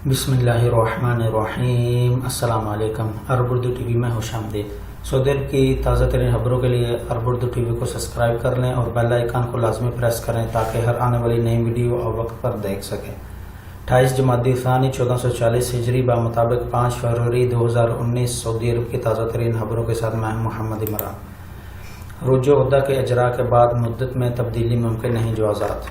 بسم اللہ الرحمن الرحیم۔ السلام علیکم۔ عرب اردو ٹی وی میں خوش آمدید۔ سعودی عرب کی تازہ ترین خبروں کے لیے عرب اردو ٹی وی کو سبسکرائب کر لیں اور بیل آئیکن کو لازمی پریس کریں تاکہ ہر آنے والی نئی ویڈیو اور وقت پر دیکھ سکیں۔ 28 جمادی ثانی 1440 ہجری بمطابق 5 فروری 2019 سعودی عرب کی تازہ ترین خبروں کے ساتھ میں محمد عمران۔ عروج عہدہ کے اجراء کے بعد مدت میں تبدیلی ممکن نہیں۔ جوازات: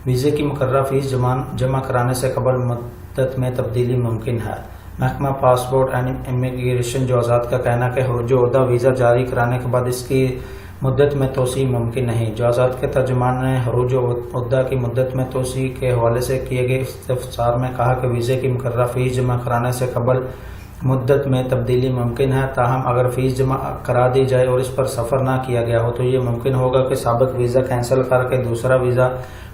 ویزے کی مقررہ فیس جمع کرانے سے قبل مدت میں تبدیلی ممکن ہے۔ محکمہ پاسپورٹ اینڈ امیگریشن جوازات کا کہنا ہے کہ عروج عہدہ ویزا جاری کرانے کے بعد اس کی مدت میں توسیع ممکن نہیں۔ جوازات کے ترجمان نے عروج عہدہ کی مدت میں توسیع کے حوالے سے کیے گئے استفسار میں کہا کہ ویزے کی مقررہ فیس جمع کرانے سے قبل مدت میں تبدیلی ممکن ہے، تاہم اگر فیس جمع کرا دی جائے اور اس پر سفر نہ کیا گیا ہو تو یہ ممکن ہوگا کہ سابق ویزا کینسل کر کے دوسرا ویزا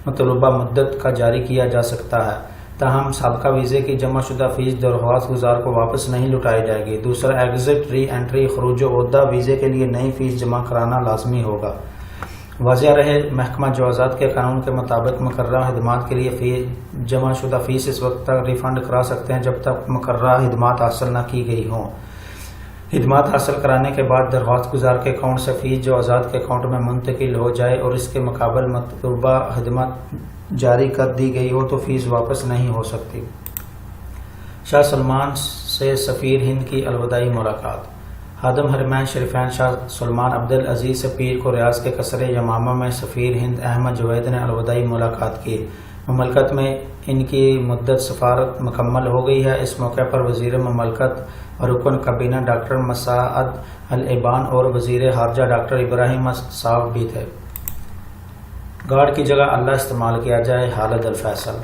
مطلوبہ مدت کا جاری کیا جا سکتا ہے، تاہم سابقہ ویزے کی جمع شدہ فیس درخواست گزار کو واپس نہیں لوٹائی جائے گی۔ دوسرا، ایگزٹ ری انٹری خروج عہدہ ویزے کے لیے نئی فیس جمع کرانا لازمی ہوگا۔ واضح رہے، محکمہ جوازات کے قانون کے مطابق مقررہ خدمات کے لیے جمع شدہ فیس اس وقت تک ریفنڈ کرا سکتے ہیں جب تک مقررہ خدمات حاصل نہ کی گئی ہوں۔ خدمات حاصل کرانے کے بعد درخواست گزار کے اکاؤنٹ سے فیس جوازات کے اکاؤنٹ میں منتقل ہو جائے اور اس کے مقابل مطلوبہ خدمات جاری کر دی گئی ہو تو فیس واپس نہیں ہو سکتی۔ شاہ سلمان سے سفیر ہند کی الوداعی ملاقات۔ خادم حرمین شریفین شاہ سلمان عبدالعزیز سے پیر کو ریاض کے قصر یمامہ میں سفیر ہند احمد جوید نے الوداعی ملاقات کی۔ مملکت میں ان کی مدت سفارت مکمل ہو گئی ہے۔ اس موقع پر وزیر مملکت اور رکن کابینہ ڈاکٹر مساعد العبان اور وزیر خارجہ ڈاکٹر ابراہیم صاحب بھی تھے۔ گارڈ کی جگہ اللہ استعمال کیا جائے، خالد الفیصل۔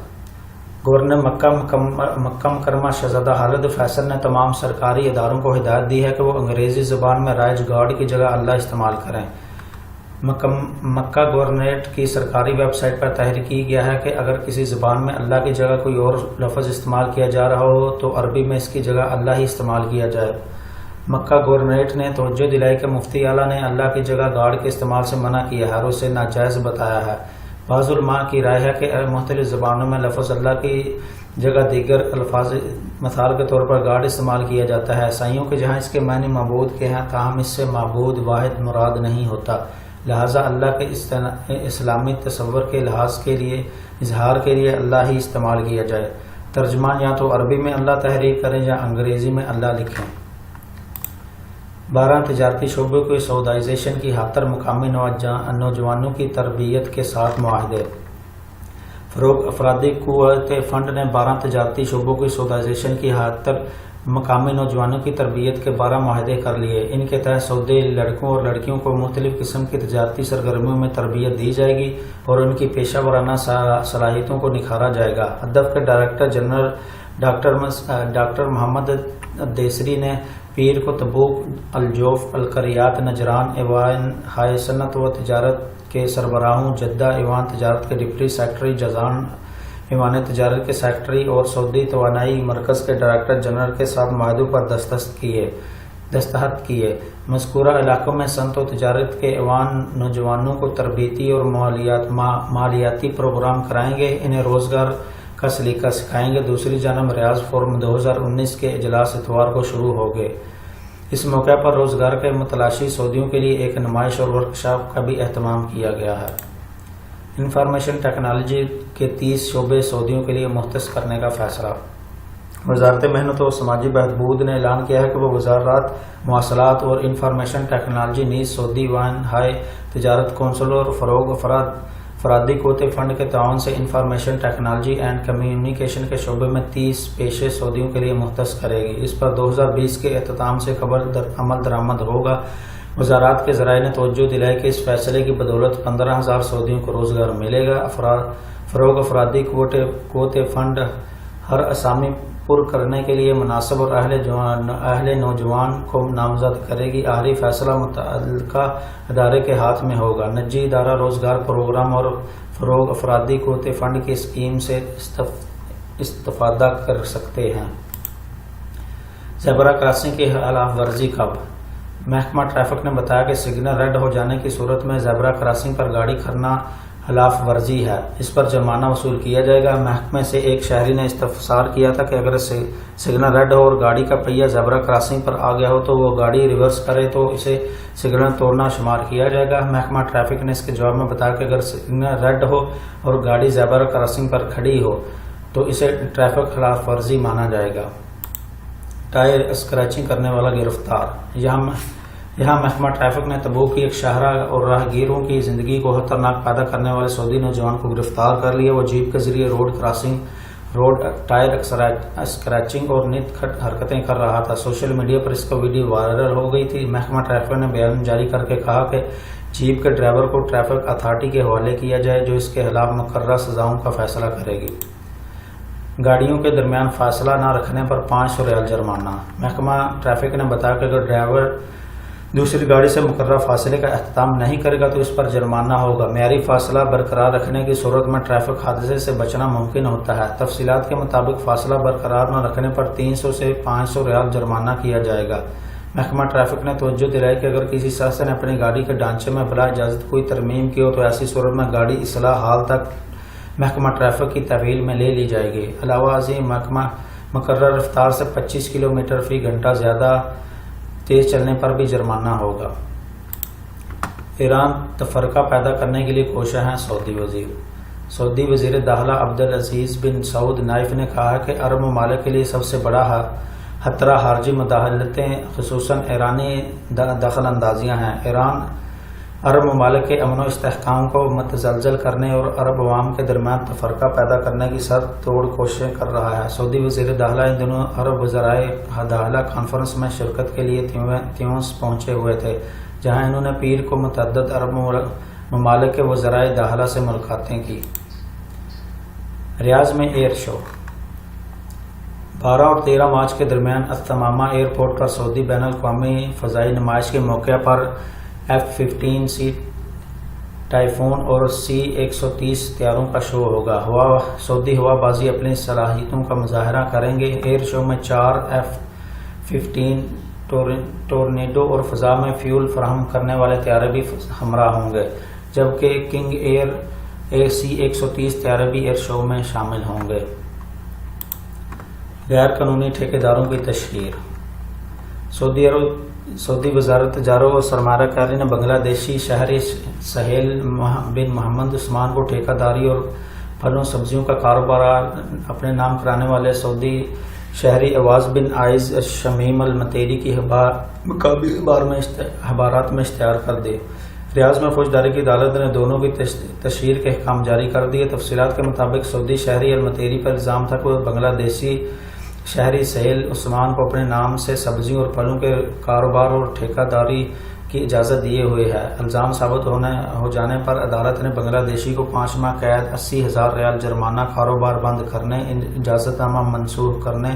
گورنر مکہ مکرمہ شہزادہ خالد الفیصل نے تمام سرکاری اداروں کو ہدایت دی ہے کہ وہ انگریزی زبان میں رائج گارڈ کی جگہ اللہ استعمال کریں۔ مکہ گورنریٹ کی سرکاری ویب سائٹ پر تحریر کی گیا ہے کہ اگر کسی زبان میں اللہ کی جگہ کوئی اور لفظ استعمال کیا جا رہا ہو تو عربی میں اس کی جگہ اللہ ہی استعمال کیا جائے۔ مکہ گورنریٹ نے توجہ دلائی کہ مفتی اعلیٰ نے اللہ کی جگہ گارڈ کے استعمال سے منع کیا ہے اور اسے ناجائز بتایا ہے۔ بعض علماء کی رائے ہے کہ مختلف زبانوں میں لفظ اللہ کی جگہ دیگر الفاظ مثال کے طور پر گارڈ استعمال کیا جاتا ہے۔ عیسائیوں کے جہاں اس کے معنی معبود کے ہیں، تاہم اس سے معبود واحد مراد نہیں ہوتا، لہٰذا اللہ کے اسلامی تصور کے لحاظ کے لیے اظہار کے لیے اللہ ہی استعمال کیا جائے۔ ترجمان یا تو عربی میں اللہ تحریر کریں یا انگریزی میں اللہ لکھیں۔ 12 تجارتی شعبوں کی سعودائزیشن کی خاطر مقامی نوجوانوں کی تربیت کے ساتھ معاہدے۔ فروغ افرادی قوت فنڈ نے 12 تجارتی شعبوں کی سعودائزیشن کی خاطر مقامی نوجوانوں کی تربیت کے 12 معاہدے کر لیے۔ ان کے تحت سعودی لڑکوں اور لڑکیوں کو مختلف قسم کی تجارتی سرگرمیوں میں تربیت دی جائے گی اور ان کی پیشہ ورانہ صلاحیتوں کو نکھارا جائے گا۔ ہدف کے ڈائریکٹر جنرل ڈاکٹر محمد دیسری نے پیر کو تبوک، الجوف، القریات، نجران، ایوان ہائے صنعت و تجارت کے سربراہوں، جدہ ایوان تجارت کے ڈپٹی سیکرٹری، جازان ایوان تجارت کے سیکرٹری اور سعودی توانائی مرکز کے ڈائریکٹر جنرل کے ساتھ معاہدوں پر دستخط کیے۔ مذکورہ علاقوں میں صنعت و تجارت کے ایوان نوجوانوں کو تربیتی اور مالیاتی پروگرام کرائیں گے، انہیں روزگار کا سلیقہ سکھائیں گے۔ دوسری جانب ریاض فورم 2019 کے اجلاس اتوار کو شروع ہو گئے۔ اس موقع پر روزگار کے متلاشی سعودیوں کے لیے ایک نمائش اور ورکشاپ کا بھی اہتمام کیا گیا ہے۔ انفارمیشن ٹیکنالوجی کے 30 شعبے سعودیوں کے لیے مختص کرنے کا فیصلہ۔ وزارت محنت و سماجی بہبود نے اعلان کیا ہے کہ وہ وزارت مواصلات اور انفارمیشن ٹیکنالوجی نیز سعودی وان ہائی تجارت کونسل اور فروغ افرادی قوت فنڈ کے تعاون سے انفارمیشن ٹیکنالوجی اینڈ کمیونیکیشن کے شعبے میں 30 پیشے سعودیوں کے لیے مختص کرے گی۔ اس پر 2020 کے اختتام سے قبل عمل درآمد ہوگا۔ وزارات کے ذرائع نے توجہ دلائی کہ اس فیصلے کی بدولت 15,000 سعودیوں کو روزگار ملے گا۔ فروغ افرادی قوت فنڈ ہر اسامی پر کرنے کے لیے مناسب اور اہل نوجوان کو نامزد کرے گی۔ آخری فیصلہ متعلقہ ادارے کے ہاتھ میں ہوگا۔ نجی ادارہ روزگار پروگرام اور فروغ افرادی قوت فنڈ کی اسکیم سے استفادہ کر سکتے ہیں۔ زیبرا کراسنگ کی خلاف ورزی کب؟ محکمہ ٹریفک نے بتایا کہ سگنل ریڈ ہو جانے کی صورت میں زیبرا کراسنگ پر گاڑی خلاف ورزی ہے، اس پر جرمانہ وصول کیا جائے گا۔ محکمے سے ایک شہری نے استفسار کیا تھا کہ اگر سگنل ریڈ ہو اور گاڑی کا پہیہ زیبرا کراسنگ پر آ گیا ہو تو وہ گاڑی ریورس کرے تو اسے سگنل توڑنا شمار کیا جائے گا۔ محکمہ ٹریفک نے اس کے جواب میں بتایا کہ اگر سگنل ریڈ ہو اور گاڑی زیبرا کراسنگ پر کھڑی ہو تو اسے ٹریفک خلاف ورزی مانا جائے گا۔ ٹائر اسکریچنگ کرنے والا گرفتار۔ یہاں محکمہ ٹریفک نے تبوک کی ایک شاہراہ اور راہگیروں کی زندگی کو خطرناک پیدا کرنے والے سعودی نوجوان کو گرفتار کر لیا۔ وہ جیپ کے ذریعے روڈ ٹائر اسکریچنگ اور نت کھٹ حرکتیں کر رہا تھا۔ سوشل میڈیا پر اس کا ویڈیو وائرل ہو گئی تھی۔ محکمہ ٹریفک نے بیان جاری کر کے کہا کہ جیپ کے ڈرائیور کو ٹریفک اتھارٹی کے حوالے کیا جائے جو اس کے خلاف مقررہ سزاؤں کا فیصلہ کرے گی۔ گاڑیوں کے درمیان فاصلہ نہ رکھنے پر 500 ریال جرمانہ۔ محکمہ ٹریفک نے بتایا کہ اگر ڈرائیور دوسری گاڑی سے مقررہ فاصلے کا اہتمام نہیں کرے گا تو اس پر جرمانہ ہوگا۔ معیاری فاصلہ برقرار رکھنے کی صورت میں ٹریفک حادثے سے بچنا ممکن ہوتا ہے۔ تفصیلات کے مطابق فاصلہ برقرار نہ رکھنے پر 300 سے 500 ریال جرمانہ کیا جائے گا۔ محکمہ ٹریفک نے توجہ دلائی کہ اگر کسی شخص نے اپنی گاڑی کے ڈھانچے میں بلا اجازت کوئی ترمیم کی ہو تو ایسی صورت میں گاڑی اصلاح حال تک محکمہ ٹریفک کی تحویل میں لے لی جائے گی۔ علاوہ ازیں محکمہ مقررہ رفتار سے 25 کلومیٹر فی گھنٹہ زیادہ تیز چلنے پر بھی جرمانہ ہوگا۔ ایران تفرقہ پیدا کرنے کے لیے کوشاں ہیں سعودی وزیر۔ سعودی وزیر داخلہ عبدالعزیز بن سعود نائف نے کہا ہے کہ عرب ممالک کے لیے سب سے بڑا خطرہ خارجی مداخلتیں خصوصاً ایرانی دخل اندازیاں ہیں۔ ایران عرب ممالک کے امن و استحکام کو متزلزل کرنے اور عرب عوام کے درمیان تفرقہ پیدا کرنے کی سر توڑ کوششیں کر رہا ہے۔ سعودی وزیر داخلہ ان دنوں عرب وزرائے داخلہ کانفرنس میں شرکت کے لیے تیونس پہنچے ہوئے تھے، جہاں انہوں نے پیر کو متعدد عرب ممالک کے وزرائے داخلہ سے ملاقاتیں کی۔ ریاض میں ایئر شو۔ 12 اور 13 مارچ کے درمیان التمامہ ایئرپورٹ پر سعودی بین الاقوامی فضائی نمائش کے موقع پر F-15C ٹائفون اور C-130 طیاروں کا شو ہوگا۔ سعودی ہوا بازی اپنی صلاحیتوں کا مظاہرہ کریں گے۔ ایئر شو میں 4 F-15 ٹورنیڈو اور فضا میں فیول فراہم کرنے والے طیارے بھی ہمراہ ہوں گے، جبکہ کنگ ایئر C-130 طیارے بھی ایئر شو میں شامل ہوں گے۔ غیر قانونی ٹھیکیداروں کی تشہیر۔ سعودی وزارت تجارت اور سرمایہ کاری نے بنگلہ دیشی شہری سہیل بن محمد عثمان کو ٹھیکہ داری اور پھلوں سبزیوں کا کاروبار اپنے نام کرانے والے سعودی شہری عواز بن عائز شمیم المطیری کی مقامی اخبارات میں اشتہار کر دی۔ ریاض میں فوجداری کی عدالت نے دونوں کی تشہیر کے احکام جاری کر دیے۔ تفصیلات کے مطابق سعودی شہری المطیری پر الزام تھا کہ وہ بنگلہ دیشی شہری سہیل عثمان کو اپنے نام سے سبزیوں اور پھلوں کے کاروبار اور ٹھیکہ داری کی اجازت دیے ہوئے ہے۔ الزام ثابت ہو جانے پر عدالت نے بنگلہ دیشی کو 5 ماہ قید، 80,000 ریال جرمانہ، کاروبار بند کرنے، اجازت نامہ منسوخ کرنے،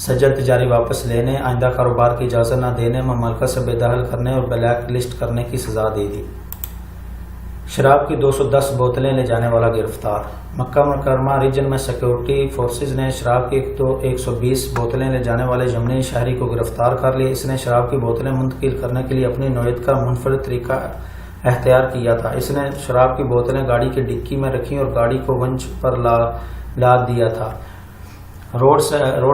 سجل تجاری واپس لینے، آئندہ کاروبار کی اجازت نہ دینے، مملکت سے بے دخل کرنے اور بلیک لسٹ کرنے کی سزا دی تھی۔ شراب کی 210 بوتلیں لے جانے والا گرفتار۔ مکہ مکرمہ ریجن میں سیکورٹی فورسز نے شراب کی 120 بوتلیں لے جانے والے یمنی شہری کو گرفتار کر لیا۔ اس نے شراب کی بوتلیں منتقل کرنے کے لیے اپنی نوعیت کا منفرد طریقہ اختیار کیا تھا۔ اس نے شراب کی بوتلیں گاڑی کی ڈکی میں رکھیں اور گاڑی کو ونچ پر لاد دیا تھا۔ روڈ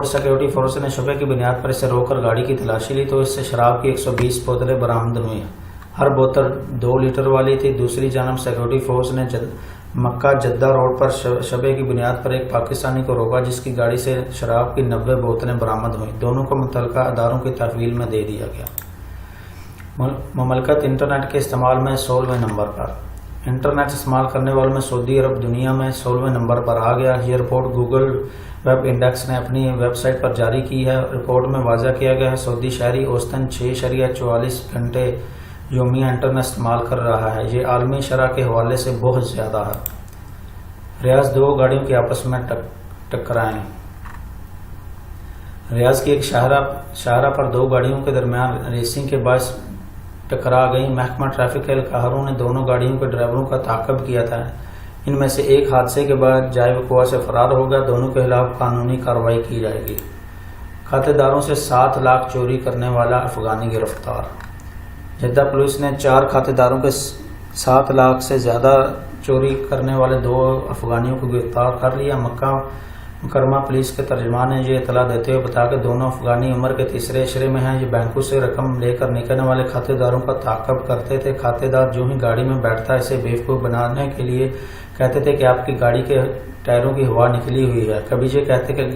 سیکورٹی فورس نے شبہ کی بنیاد پر اسے روک کر گاڑی کی تلاشی لی تو اس سے شراب کی 120 بوتلیں برآمد ہوئیں۔ ہر بوتل 2 لیٹر والی تھی۔ دوسری جانب سیکورٹی فورس نے مکہ جدہ روڈ پر شبہ کی بنیاد پر ایک پاکستانی کو روکا جس کی گاڑی سے شراب کی 90 بوتلیں برآمد ہوئیں۔ دونوں کو متعلقہ اداروں کی تحویل میں دے دیا گیا۔ مملکت انٹرنیٹ کے استعمال میں 16ویں نمبر پر۔ انٹرنیٹ استعمال کرنے والوں میں سعودی عرب دنیا میں 16ویں نمبر پر آ گیا۔ یہ رپورٹ گوگل ویب انڈیکس نے اپنی ویب سائٹ پر جاری کی ہے۔ رپورٹ میں واضح کیا گیا ہے سعودی شہری اوسطاً 6.44 گھنٹے یومیہ انٹرنیٹ استعمال کر رہا ہے۔ یہ عالمی شرح کے حوالے سے بہت زیادہ ہے۔ ریاض 2 گاڑیوں کے آپس میں ٹکرائیں۔ ریاض کی ایک شاہراہ پر 2 گاڑیوں کے درمیان ریسنگ کے باعث ٹکرا گئی۔ محکمہ ٹریفک کے اہلکاروں نے دونوں گاڑیوں کے ڈرائیوروں کا تعاقب کیا تھا۔ ان میں سے ایک حادثے کے بعد جائے وقوع سے فرار ہو گیا۔ دونوں کے خلاف قانونی کارروائی کی جائے گی۔ کھاتے داروں سے 7 لاکھ چوری کرنے والا افغانی گرفتار۔ جدہ پولیس نے 4 کھاتے داروں کے 7 لاکھ سے زیادہ چوری کرنے والے 2 افغانیوں کو گرفتار کر لیا۔ مکہ مکرمہ پولیس کے ترجمان نے یہ اطلاع دیتے ہوئے بتایا کہ دونوں افغانی عمر کے تیسرے عشرے میں ہیں۔ یہ بینکوں سے رقم لے کر نکلنے والے کھاتے داروں کا تعاقب کرتے تھے۔ کھاتے دار جو ہی گاڑی میں بیٹھتا ہے اسے بیوقوف بنانے کے لیے کہتے تھے کہ آپ کی گاڑی کے ٹائروں کی ہوا نکلی ہوئی ہے، کبھی یہ کہتے کہ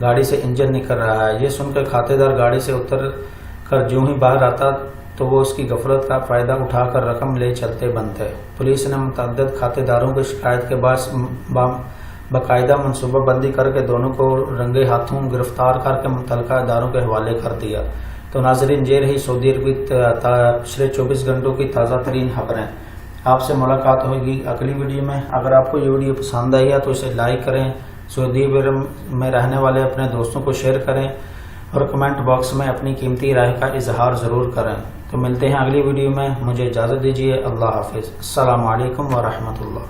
گاڑی سے انجن نکل رہا ہے۔ یہ سن کر کھاتے دار گاڑی سے اتر کر جو ہی باہر آتا تو وہ اس کی غفلت کا فائدہ اٹھا کر رقم لے چلتے بنتے۔ پولیس نے متعدد کھاتے داروں کی شکایت کے بعد باقاعدہ منصوبہ بندی کر کے دونوں کو رنگے ہاتھوں گرفتار کر کے متعلقہ اداروں کے حوالے کر دیا۔ تو ناظرین، یہ رہی سعودی عرب کی پچھلے 24 گھنٹوں کی تازہ ترین خبریں۔ آپ سے ملاقات ہوگی اگلی ویڈیو میں۔ اگر آپ کو یہ ویڈیو پسند آئی ہے تو اسے لائک کریں، سعودی عرب میں رہنے والے اپنے دوستوں کو شیئر کریں اور کمنٹ باکس میں اپنی قیمتی رائے کا اظہار ضرور کریں۔ تو ملتے ہیں اگلی ویڈیو میں، مجھے اجازت دیجیے، اللہ حافظ، السلام علیکم ورحمۃ اللہ۔